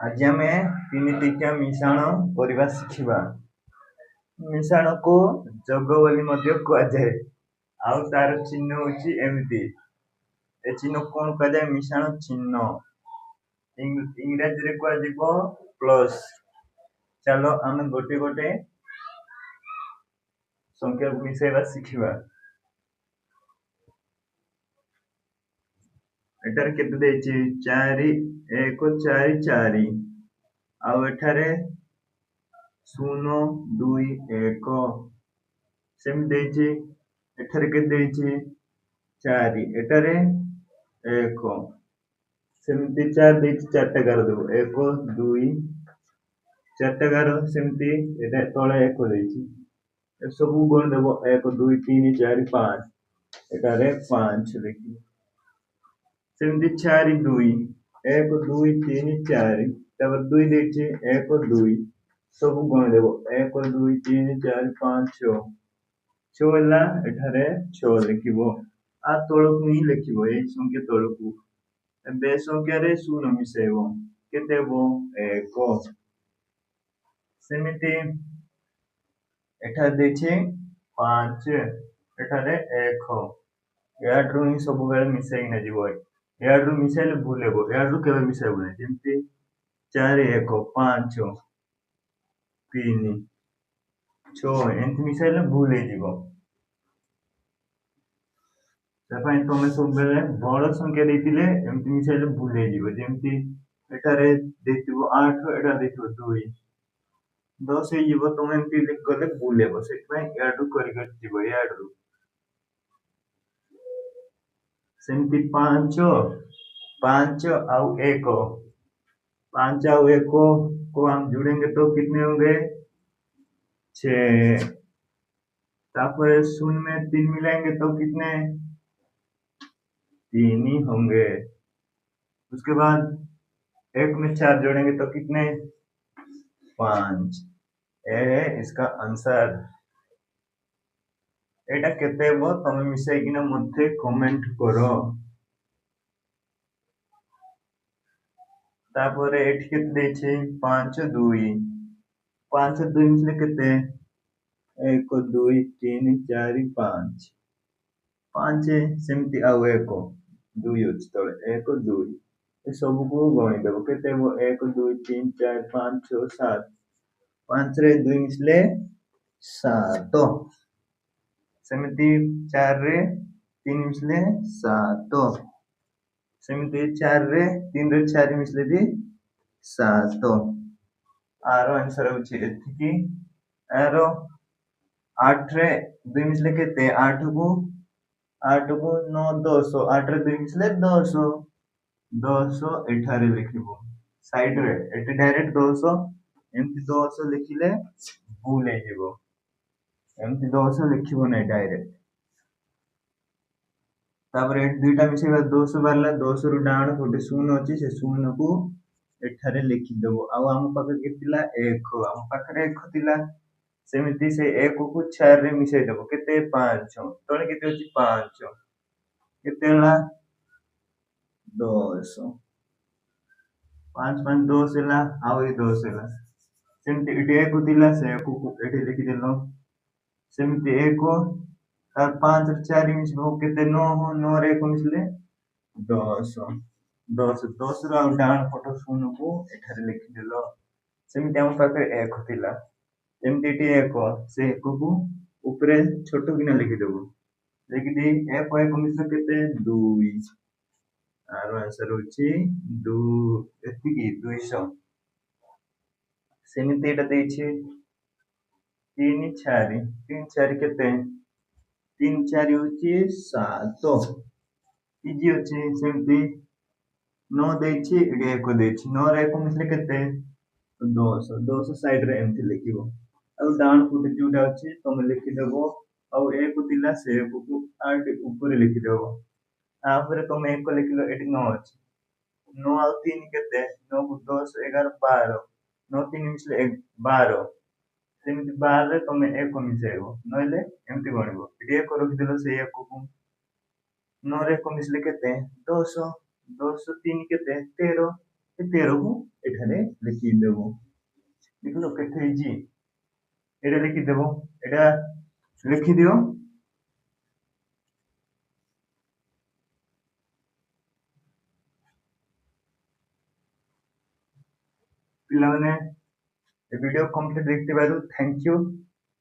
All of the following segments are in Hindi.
आज आम तीन मिश्रण करवा शिखिबा। मिश्रण को जग बोली कहुए। आउ तार चिन्ह होची एमती। ए चिन्ह कौन कहुए? मिश्रण चिन्ह। इंग्राजी रे कहुआ प्लस। चलो आम गोटे गोटे संख्या को मिसेबा शिखिबा। एटार केते देछि 4 1 4 4 आउ एठारे 0 2 1 सेम देछि। एठारे केते देछि 4 एटारे 1 सेमती 4 देछि 4 टा गार देबो 1 2 4 टा गार सेमती एटा तळे 1 देछि। ए सब गुण देबो 1 2 3 4 5 एटारे 5 देखि सेमती 4 2 1 2 3 4 तापर 2 देछि 1 2 सब गुण देबो 1 2 3 4 5 6 6 होला एठारे 6 लिखिबो। आ तळकु ही लिखिबो ए संख्या तळकु। बे संख्या रे शून्य मिसेबो केते हेबो 1 सेमिति एठारे देछि 5 एठारे 1 याड्रु ही सब बेले मिसेइ न जीवो। याड्रु मिसेले भूल हेबो याड्रु केबे मिसेबो नै जेमति 4 1 5 3 6 एंति मिसेले भूल हे जीवो। तपाई तमे सब बेले बड़ संख्या देतिले एमति मिसेले भूल हे जीवो। जेमति एठारे देतिबो 8 एटा देतिबो 2 10 हे जीवो तमे एमति लिख गले भूल हेबो। सेटपाई याड्रु करि करि जीवो याड्रु सेमती 5 5 आउ 1 5 आउ 1 को हम जुड़ेंगे तो कितने होंगे 6। तापर शून्य में 3 मिलाएंगे तो कितने 3 ही होंगे। उसके बाद 1 में 4 जोड़ेंगे तो कितने 5। ये है इसका आंसर। एटा केते हेबो तमे मिसाई किना मथे कमेंट करो। तापर एठी केते देछि 5 2 5 2 मिसले केते 1 2 3 4 5 5 सेमती आउ 1 2 अछि तळे 1 2 ए सब को गणि देबो केते हेबो 1 2 3 4 5 6 7 5 रे 2 मिसले 7 सेमती 4 रे 3 मिसले 7 सेमती 4 रे 3 रे 4 मिसले भी 7 आरो आंसर होछि एथिकी। आरो 8 रे 2 मिसले केते 8 को 9 10 8 रे 2 मिसले 10 10 एठारे लिखिबो साइड रे एठी डायरेक्ट 10 एमती 10 लिखिले भूल हे जेबो। एमती 10 लिखिबो नै डायरेक्ट। तापर एठ दुईटा मिसेबा 10 बारला 10 रु डाण गोटे 0 अछि से 0 को एठारे लिखि देबो। आ हम पाखे केतिला 1 हम पाखरे 1 थिला सेमिति से 1 को 4 रे मिसेइ देबो केते 5 तळे केते अछि 5 केते होला 10 5 5 10 होला आ 10 होला सेमिति एठी 1 थिला से 1 को एठी लिखि देलो सेमिति 1 तार 5 रे 4 मिसबो केते 9 9 रे 1 मिसले 10 10 10 रा डाण पट 0 को एठारे लिखि देलो सेमिति हम पाखे 1 थिला सेमिति एठी 1 से 1 को ऊपरे छोटो किना लिखि देबो लिखि दे 1 1 मिसले केते 2 आरो आंसर होछि 2 एतिकी 200 सेमिति एटा देछि 3 4 3 4 केते 3 4 होछि 7 इजी होछि सेमिति 9 देछि एडी 1 देछि 9 रे 1 मिसले केते 10 10 साइड रे एमति लिखिबो आ डाउन फुट जोटा अछि तमे लिखि देबो आ 1 थिला से 1 को आठ ऊपर लिखि देबो आ फिर तमे 1 लिखिलो एडी 9 अछि 9 आ 3 केते 9 को 10 11 12 9 3 मिसले 12 सेमिति 12 रे तमे 1 मिसेइबो नहिले एमति गणिबो एडी 1 रखि देलो से 1 को 9 रे 1 मिसले केते 10 10 3 केते 13 ଏ 13 को ଏଠାରେ ଲେଖିଦେବ। ଦେଖିଲ କେତେ ହେଇଛି, ଏଇଟା ଲେଖିଦେବ, ଏଇଟା ଲେଖିଦିଅ। ପିଲାମାନେ ଏ ଭିडिଓ କମ୍ପ୍ଲିଟ୍ ଦେଖିଥିବାରୁ ଥ୍ୟାଙ୍କ ୟୁ।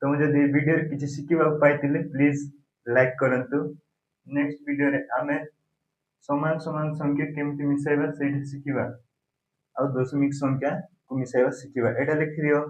ତମେ ଯଦି ଏ ଭିडिଓରେ କିଛି ଶିଖିବାକୁ ପାଇଥିଲେ ପ୍ଲିଜ୍ ଲାଇକ୍ କରନ୍ତୁ। ନେକ୍ସଟ ଭିडिଓରେ ଆମେ ସମାନ ସମାନ ସଂଖ୍ୟା କେମିତି ମିଶାଇବା ସେଇଟା ଶିଖିବା, ଆଉ ଦଶମିକ ସଂଖ୍ୟାକୁ ମିଶାଇବା ଶିଖିବା। ଏଇଟା ଲେଖିଦିଅ।